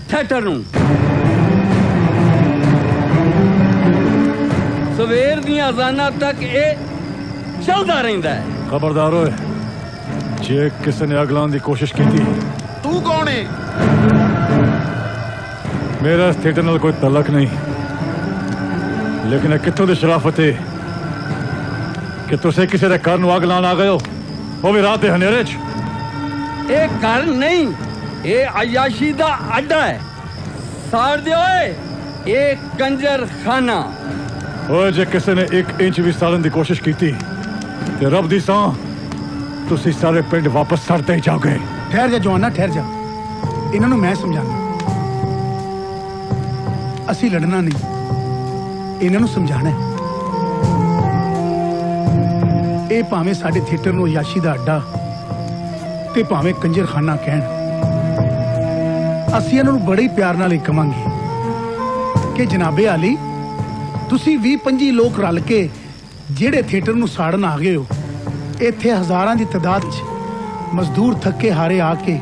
Theatre नूं सवेर दी अजाना तक ये चलता रहिंदा है। खबरदार होए जे किसी ने अग लाने की कोशिश की थी। तू कौन है? मेरा इस थिएटर नाल कोई तलक नहीं, लेकिन कित्थों दी शराफत है कि तुसे किसी दे घर नूं अग लाण आ गए हो, वो भी रात दे हनेरे च। ये घर नहीं, ये अयाशी दा अड्डा है। साड़ दे ओए, ये कंजर खाना। ओए जे किसी ने 1 इंच भी साड़न की कोशिश की थी ते रब दी सौं तुसी सारे पिंड वापस सड़ते ही जाओगे। ठहर जा जवाना, ठहर जा। इन्हां नूं मैं समझाना, असी लड़ना नहीं, इन्हां नूं समझाना है। ये भावें साडे थिएटर नूं अयाशी दा अड्डा ते भावें कंजर खाना कहण, असी इन्हां नूं बड़े ही प्यार नाल कहांगे कि जनाबे आली तुसी 20-25 लोग रल के जेड़े थिएटर नूं साड़न आ गए हो, इत्थे हज़ारां दी तादाद च मजदूर थके हारे आके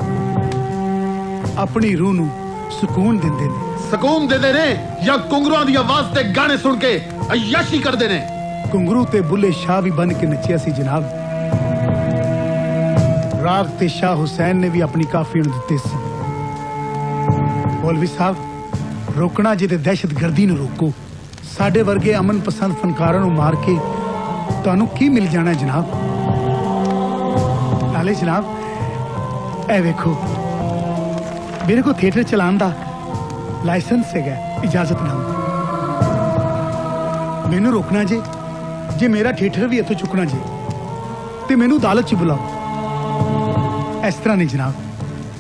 अपनी रूह नूं सुकून दिंदे ने। सुकून देंदे ने या घुंगरूआं दी आवाज़ ते गाने सुन के अय्याशी करदे ने? घुंगरू ते बुल्ले शाह भी बन के नचिया सी जनाब। राग ते शाह हुसैन ने भी अपनी काफी नूं दित्ते सी। मौलवी साहब, रोकना जे ते दहशतगर्दी नूं रोको। साडे वर्गे अमन पसंद फनकारां नूं मार के तुहानूं की मिल जाना है जनाब? नाले जनाब ए वेखो, मेरे को थिएटर चलाने दा लाइसेंस है, इजाजतनामा। मैनू रोकना जे मेरा थिएटर भी इत्थों चुकना जे ते मैनू अदालत च बुलाओ। इस तरह नहीं जनाब।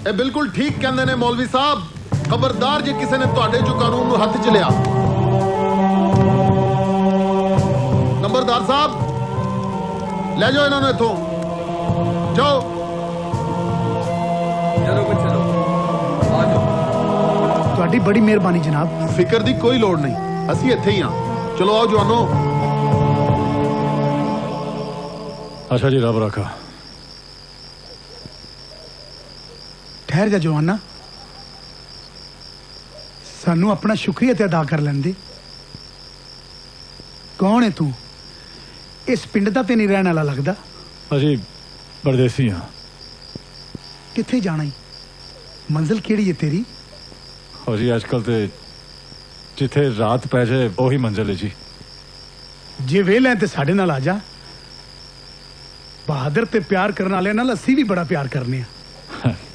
ए बिल्कुल ठीक कहंदे ने मौलवी साहब। खबरदार जे किसी ने तुहाडे जो कानून नूं हत्थ च लिया। नंबरदार साहब, ले जाओ इन्होंने इत्थों। जाओ। चलो चलो, आ जाओ। तुहाडी बड़ी मेहरबानी जनाब। फिक्र दी कोई लोड़ नहीं, असी इत्थे ही हां। चलो आओ जवानों। अच्छा जी, रब रखा। ठहर जा जवाना, सानू अपना शुक्रिया ते अदा कर लैंदे। कौन है तू? इस पिंड दा ते नहीं रहने वाला लगदा। अजी परदेसी हाँ। किथे जाना ही? मंजिल केड़ी है तेरी? अजी आजकल ते जिथे रात पै जाए वही मंजिल है जी। जे वेल है ते साडे नाल आ जा। बहादुर ते प्यार करने वाले नाल असी भी बड़ा प्यार करने आ।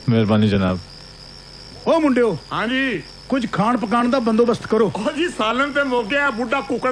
मेहरबानी जनाब। ओ मुंडियो, हाँ जी, कुछ खान पकान दा बंदोबस्त करो। जी सालन ते मुक गया बुढ़ा कुकड़।